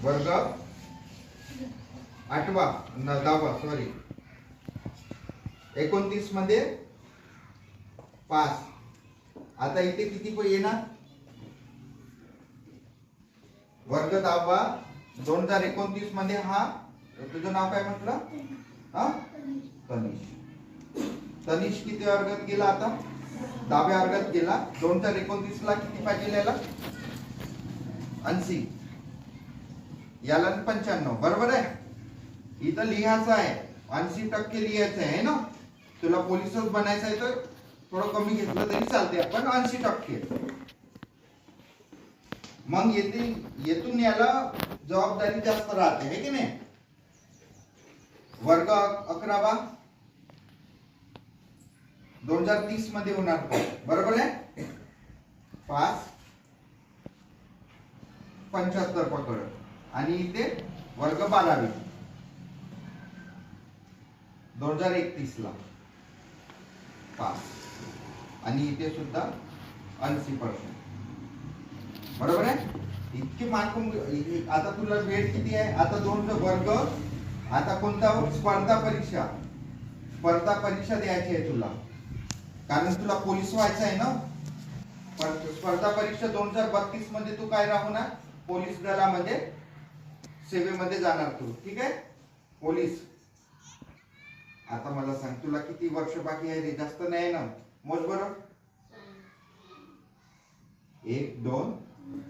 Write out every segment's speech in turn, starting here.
वर्ग 8वा 10वा सॉरी 29 मध्ये 5. आता इथे किती येणार? वर्ग 10वा 2029 मध्ये हा, तुझं नाव काय म्हटलं? हा, तनिष. तनिष किती वर्गात गेला? आता 10व्या वर्गात गेला. 2029 ला किती पाहिजे याला? 80. याला 95. बरोबर आहे. इथं लिहायचं आहे 80% लिहायचं आहे ना. तुला पोलीसच बनायचं आहे तर थोडं कमी घेतलं तरी चालते, पण 80%. मग येथून याला जबाबदारी जास्त राहते, है की नाही? वर्ग 11वा 2030 मध्ये होणार. बरोबर आहे. 5 75 पकड. आणि इथे वर्ग 12वी 2031 ला 5. आणि इथे सुद्धा 80%. बरोबर आहे. इतके मार्क. आता तुला वेळ किती आहे? आता 2 वर्ग. आता कोणता? स्पर्धा परीक्षा द्यायची आहे तुला, कारण तुला पोलीस व्हायचं आहे ना. स्पर्धा परीक्षा 2032 मध्ये तू काय राहणार? पोलीस दलामध्ये सेवेमध्ये जाणार तू. ठीक आहे. पोलीस. आता मला सांग, तुला किती वर्ष बाकी आहे रे? जास्त नाही ना. मोज बरं. 1 2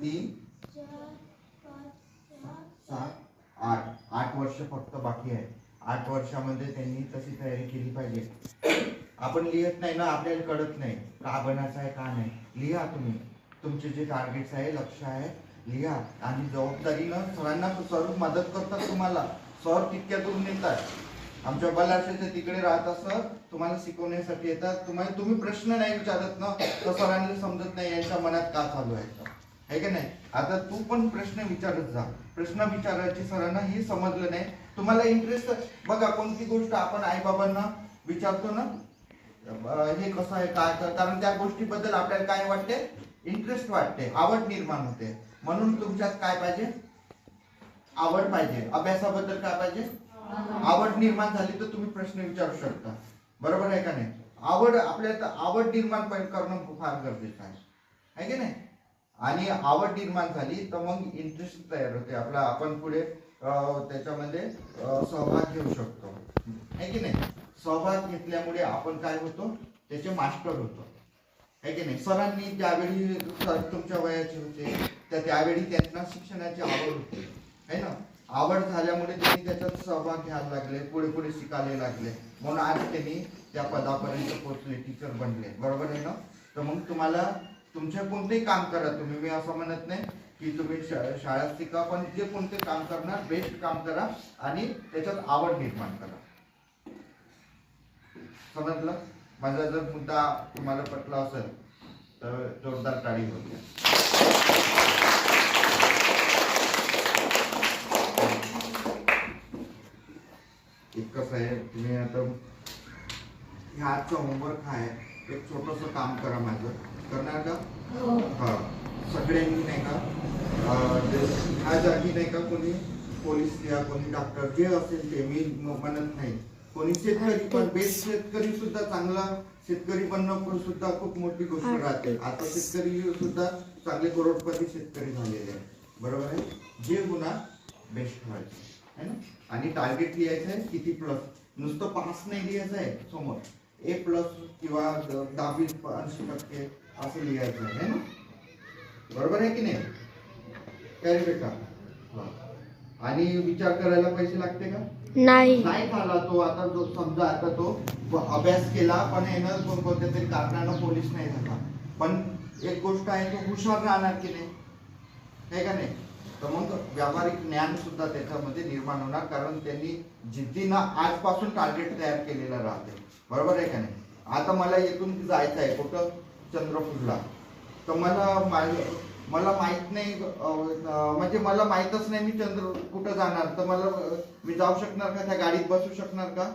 3 4 5 6 7 8 वर्ष फक्त बाकी आहे. 8 वर्षामध्ये त्यांनी तशी तयारी केली पाहिजे. आपण लिहत नाही ना, आपल्याला कळत नाही का बनायचं आहे का नाही. लिहा तुम्ही तुमचे जे टार्गेट्स आहे, लक्ष आहे, लिहा. आणि जबाबदारीनं सरांना सर मदत करतात तुम्हाला. सर तितक्या दूर नेतात. आमच्या बलाशेच्या तिकडे राहतात सर, तुम्हाला शिकवण्यासाठी येतात. तुम्ही प्रश्न नाही विचारत ना, तर सरांना समजत नाही यांच्या मनात का चालू आहे की नाही. आता तू पण प्रश्न विचारत जा. प्रश्न विचारायची सरांना हे समजलं नाही, तुम्हाला इंटरेस्ट. बघा, कोणती गोष्ट आपण आई बाबांना विचारतो ना, हे कसं आहे काय, कारण त्या गोष्टीबद्दल आपल्याला काय वाटते? इंटरेस्ट वाटते, आवड निर्माण होते. म्हणून तुमच्यात काय पाहिजे? आवड पाहिजे. अभ्यासाबद्दल काय पाहिजे? आवड निर्माण झाली तर तुम्ही प्रश्न विचारू शकता. बरोबर आहे का नाही? आवड, आपल्याला आवड निर्माण करणं फार गरजेचं आहे की नाही. आणि आवड निर्माण झाली तर मग इंटरेस्ट तयार होते आपला. आपण पुढे त्याच्यामध्ये सहभाग घेऊ शकतो, है की नाही. सहभाग घेतल्यामुळे आपण काय होतो? त्याचे मास्टर होतो, है की नाही. सरांनी ज्यावेळी तुमच्या वयाचे होते त्यावेळी त्यांना शिक्षणाची आवड होती, है ना. आवड झाल्यामुळे त्यांनी त्याच्यात सहभाग घ्यायला लागले, पुढे शिकायला लागले. म्हणून आज त्यांनी त्या पदापर्यंत पोहोचले, टीचर बनले. बरोबर आहे ना. तर मग तुम्हाला तुमचे कोणतेही काम करा तुम्ही, मी असं म्हणत नाही की तुम्ही शाळेत शिका, पण जे कोणते काम करणार बेस्ट काम करा आणि त्याच्यात आवड निर्माण करा. समजलं? माझा जर मुद्दा तुम्हाला पटला असेल तर जोरदार टाळी होते. इतकंच आहे. तुम्ही आता ह्या आजचा होमवर्क आहे, एक छोटस काम करा. माझं करणार का? हा, सगळ्यांनी नाही का, ह्या जागी नाही का, कोणी पोलीस या कोणी डॉक्टर जे असेल ते, मी म्हणत नाही. कोणी शेतकरी पण, बेस्ट शेतकरी सुद्धा, चांगला शेतकरी बनणं सुद्धा खूप मोठी गोष्ट राहते. आता शेतकरी सुद्धा चांगले करोडपती शेतकरी झालेले आहे. बरोबर आहे. जे गुन्हा बेस्ट व्हायचे है ना. आणि टार्गेट लिहायचं आहे किती प्लस. नुसतं पास नाही लिहायचं आहे समोर, A+ किंवा 10वी 80% असं लिहायचं आहे ना. बरोबर आहे की नाही. काय रे बेटा? आणि विचार करायला पैसे लागते का? नाही झाला तो. आता जो समजा आता तो अभ्यास केला पण येणं कोणत्या तरी कारणानं पोलीस नाही झाला, पण एक गोष्ट आहे, तो हुशार राहणार की नाही, आहे का नाही. तर मग व्यावहारिक ज्ञान सुद्धा त्याच्यामध्ये निर्माण होणार, कारण त्यांनी जिद्दीनं आजपासून टार्गेट तयार केलेला राहते. बरोबर आहे का नाही. आता मला इथून जायचं आहे कुठं? चंद्रपूरला. तर मला मला माहित नाही म्हणजे मला माहीतच नाही मी चंद्र कुठं जाणार, तर मला मी जाऊ शकणार का, त्या गाडीत बसू शकणार का?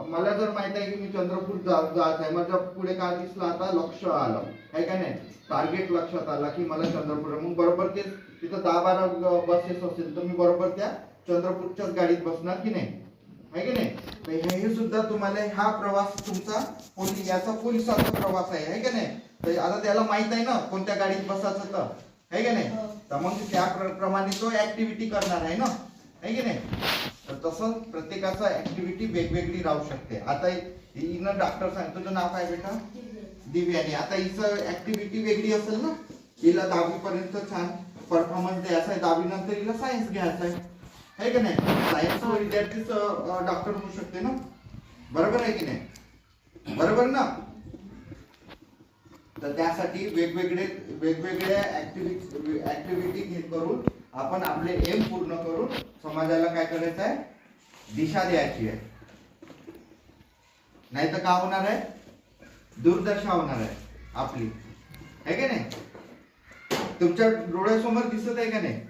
मला जर माहित आहे की मी चंद्रपूर जात आहे, माझ्या पुढे काय दिसलं, आता लक्ष आलं आहे का नाही, टार्गेट लक्षात आला की मला चंद्रपूर, मग बरोबर ते तिथं 10-12 बसेस असेल तर मी बरोबर त्या चंद्रपूरच्याच गाडीत बसणार की नाही, आहे की नाही? तर हे सुद्धा तुम्हाला हा प्रवास तुमचा याचा पोलिसाचा प्रवास आहे का नाही? तर आता त्याला माहित आहे ना कोणत्या गाडीत बसायचं तर, आहे की नाही? तर मग त्याप्रमाणे तो ऍक्टिव्हिटी करणार आहे ना, आहे की नाही? तर तसं प्रत्येकाचा ऍक्टिव्हिटी वेगवेगळी राहू शकते. आता हिनं डॉक्टर सांगतो, तुझं नाव काय बेटा? दिव्यानी. आता हिचं ऍक्टिव्हिटी वेगळी असेल ना, हिला 10वी पर्यंत छान परफॉर्मन्स द्यायचा आहे, 10वी नंतर हिला सायन्स घ्यायचा आहे की नाही? सायन्स विद्यार्थीच डॉक्टर होऊ शकते ना, बरोबर आहे की नाही? बरोबर ना? तर त्यासाठी वेगवेगळ्या ऍक्टिव्हिटी करून आपण आपले एम पूर्ण करून समाजाला काय करायचं आहे, दिशा द्यायची आहे. नाही तर काय होणार आहे, दुर्दशा होणार आहे आपली, आहे की नाही? तुमच्या डोळ्यासमोर दिसत आहे का नाही?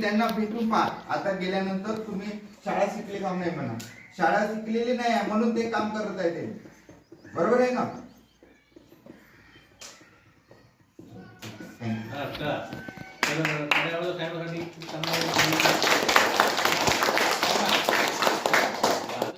त्यांना भेटून पहा. आता गेल्यानंतर तुम्ही शाळा शिकले काम नाही म्हणा, शाळा शिकलेली नाही म्हणून ते काम करत आहे ते, बरोबर आहे ना? अच्छा, तर